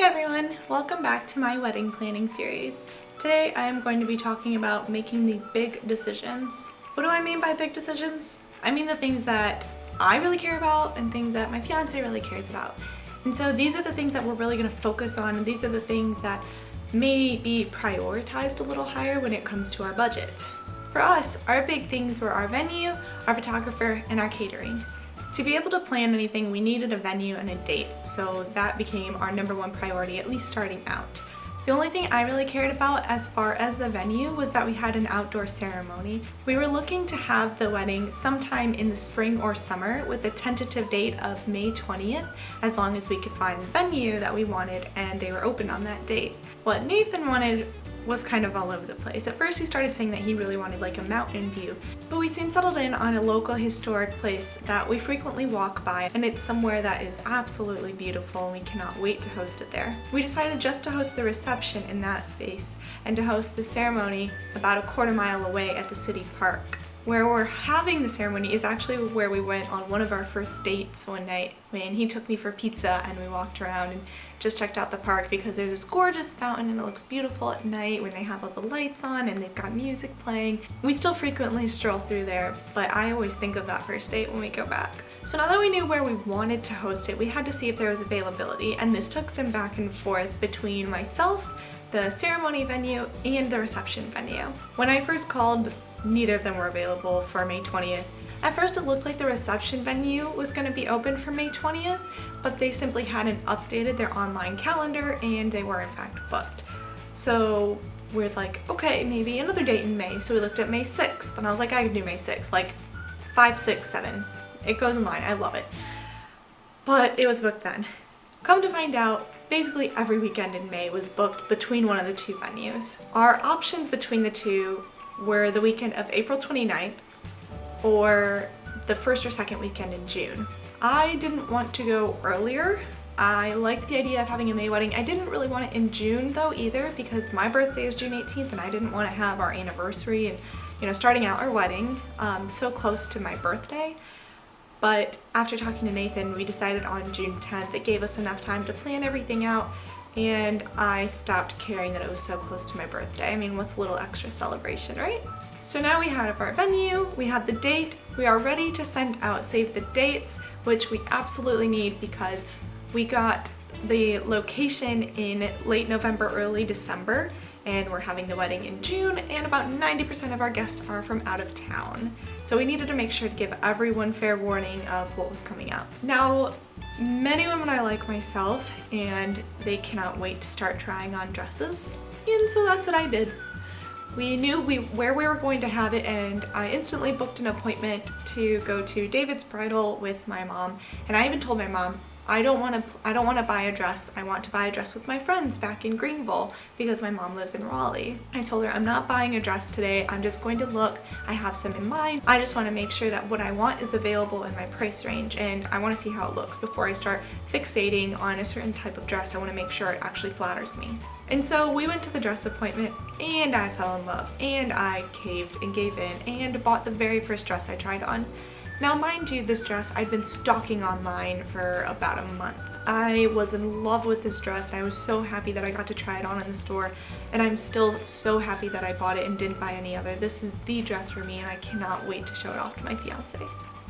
Hey everyone, welcome back to my wedding planning series. Today I am going to be talking about making the big decisions. What do I mean by big decisions? I mean the things that I really care about and things that my fiance really cares about. And so these are the things that we're really going to focus on, and these are the things that may be prioritized a little higher when it comes to our budget. For us, our big things were our venue, our photographer, and our catering. To be able to plan anything, we needed a venue and a date, so that became our number one priority, at least starting out. The only thing I really cared about as far as the venue was that we had an outdoor ceremony. We were looking to have the wedding sometime in the spring or summer with a tentative date of May 20th, as long as we could find the venue that we wanted and they were open on that date. What Nathan wanted was kind of all over the place. At first he started saying that he really wanted like a mountain view, but we soon settled in on a local historic place that we frequently walk by, and it's somewhere that is absolutely beautiful and we cannot wait to host it there. We decided just to host the reception in that space and to host the ceremony about a quarter mile away at the city park. Where we're having the ceremony is actually where we went on one of our first dates one night when he took me for pizza and we walked around and just checked out the park because there's this gorgeous fountain and it looks beautiful at night when they have all the lights on and they've got music playing. We still frequently stroll through there, but I always think of that first date when we go back. So now that we knew where we wanted to host it, we had to see if there was availability, and this took some back and forth between myself, the ceremony venue, and the reception venue. When I first called, neither of them were available for May 20th. At first it looked like the reception venue was going to be open for May 20th, but they simply hadn't updated their online calendar and they were in fact booked. So we're like, okay, maybe another date in May. So we looked at May 6th and I was like, I can do May 6th, like 5, 6, 7. It goes in line, I love it. But it was booked then. Come to find out, basically every weekend in May was booked between one of the two venues. Our options between the two were the weekend of April 29th or the first or second weekend in June. I didn't want to go earlier. I liked the idea of having a May wedding. I didn't really want it in June though either, because my birthday is June 18th and I didn't want to have our anniversary and starting out our wedding so close to my birthday. But after talking to Nathan, we decided on June 10th. It gave us enough time to plan everything out, and I stopped caring that it was so close to my birthday. I mean, what's a little extra celebration, right? So now we have our venue, we have the date, we are ready to send out save the dates, which we absolutely need because we got the location in late November, early December, and we're having the wedding in June, and about 90% of our guests are from out of town. So we needed to make sure to give everyone fair warning of what was coming up. Now, many women are like myself, and they cannot wait to start trying on dresses, and so that's what I did. We knew where we were going to have it, and I instantly booked an appointment to go to David's bridal with my mom, and I even told my mom, I don't want to buy a dress. I want to buy a dress with my friends back in Greenville because my mom lives in Raleigh. I told her I'm not buying a dress today. I'm just going to look. I have some in mind. I just want to make sure that what I want is available in my price range, and I want to see how it looks before I start fixating on a certain type of dress. I want to make sure it actually flatters me. And so we went to the dress appointment and I fell in love and I caved and gave in and bought the very first dress I tried on. Now mind you, this dress I'd been stalking online for about a month. I was in love with this dress and I was so happy that I got to try it on in the store, and I'm still so happy that I bought it and didn't buy any other. This is the dress for me and I cannot wait to show it off to my fiance.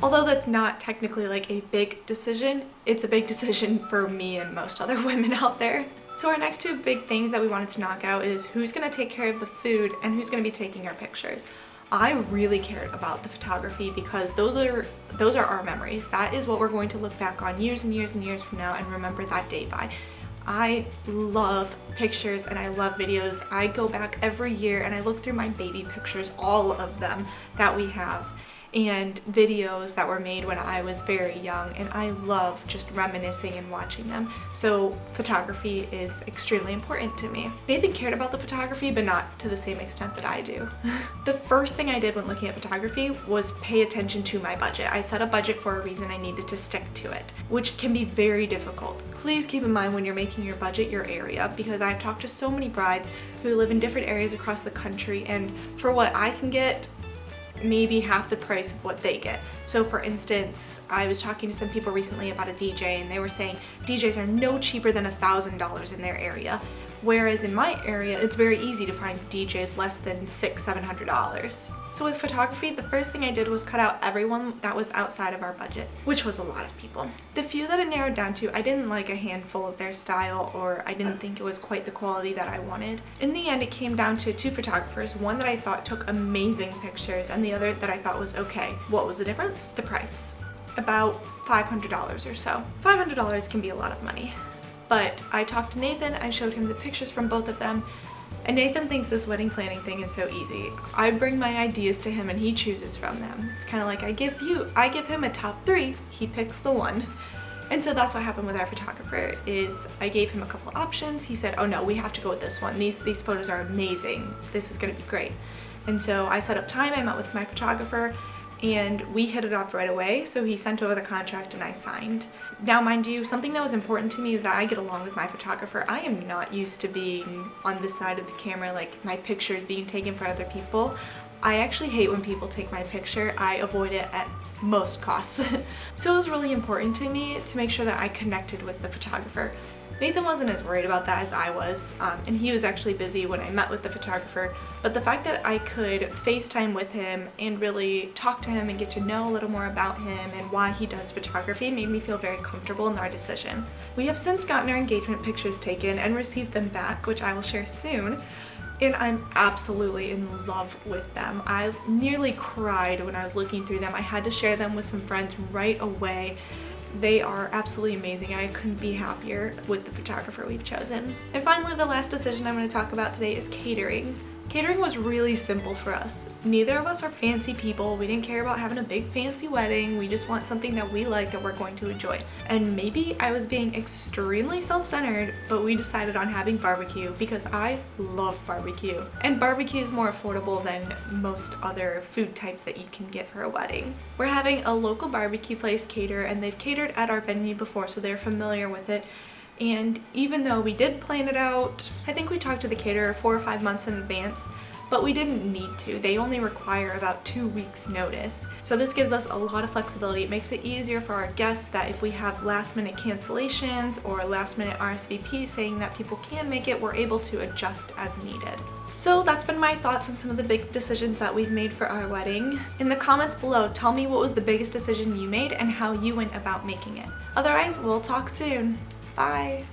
Although that's not technically like a big decision, it's a big decision for me and most other women out there. So our next two big things that we wanted to knock out is who's going to take care of the food and who's going to be taking our pictures. I really cared about the photography because those are our memories. That is what we're going to look back on years and years and years from now and remember that day by. I love pictures and I love videos. I go back every year and I look through my baby pictures, all of them that we have, and videos that were made when I was very young, and I love just reminiscing and watching them. So photography is extremely important to me. Nathan cared about the photography, but not to the same extent that I do. The first thing I did when looking at photography was pay attention to my budget. I set a budget for a reason. I needed to stick to it, which can be very difficult. Please keep in mind when you're making your budget your area, because I've talked to so many brides who live in different areas across the country, and for what I can get, maybe half the price of what they get. So for instance, I was talking to some people recently about a DJ, and they were saying DJs are no cheaper than $1,000 in their area. Whereas in my area, it's very easy to find DJs less than $600-700. So with photography, the first thing I did was cut out everyone that was outside of our budget, which was a lot of people. The few that I narrowed down to, I didn't like a handful of their style, or I didn't think it was quite the quality that I wanted. In the end, it came down to 2 photographers, one that I thought took amazing pictures and the other that I thought was okay. What was the difference? The price. About $500 or so. $500 can be a lot of money. But I talked to Nathan, I showed him the pictures from both of them, and Nathan thinks this wedding planning thing is so easy. I bring my ideas to him and he chooses from them. It's kind of like I give him a top 3, he picks the one. And so that's what happened with our photographer, is I gave him a couple options. He said, oh no, we have to go with this one. These photos are amazing. This is gonna be great. And so I set up time, I met with my photographer, and we hit it off right away. So he sent over the contract and I signed. Now mind you, something that was important to me is that I get along with my photographer. I am not used to being on this side of the camera, like my pictures being taken for other people. I actually hate when people take my picture. I avoid it at most costs. So it was really important to me to make sure that I connected with the photographer. Nathan wasn't as worried about that as I was, and he was actually busy when I met with the photographer, but the fact that I could FaceTime with him and really talk to him and get to know a little more about him and why he does photography made me feel very comfortable in our decision. We have since gotten our engagement pictures taken and received them back, which I will share soon, and I'm absolutely in love with them. I nearly cried when I was looking through them. I had to share them with some friends right away. They are absolutely amazing. I couldn't be happier with the photographer we've chosen. And finally, the last decision I'm going to talk about today is catering. Catering was really simple for us. Neither of us are fancy people. We didn't care about having a big fancy wedding. We just want something that we like that we're going to enjoy. And maybe I was being extremely self-centered, but we decided on having barbecue because I love barbecue. And barbecue is more affordable than most other food types that you can get for a wedding. We're having a local barbecue place cater, and they've catered at our venue before, so they're familiar with it. And even though we did plan it out, I think we talked to the caterer 4 or 5 months in advance, but we didn't need to. They only require about 2 weeks notice. So this gives us a lot of flexibility. It makes it easier for our guests that if we have last minute cancellations or last minute RSVP saying that people can make it, we're able to adjust as needed. So that's been my thoughts on some of the big decisions that we've made for our wedding. In the comments below, tell me what was the biggest decision you made and how you went about making it. Otherwise, we'll talk soon. Bye!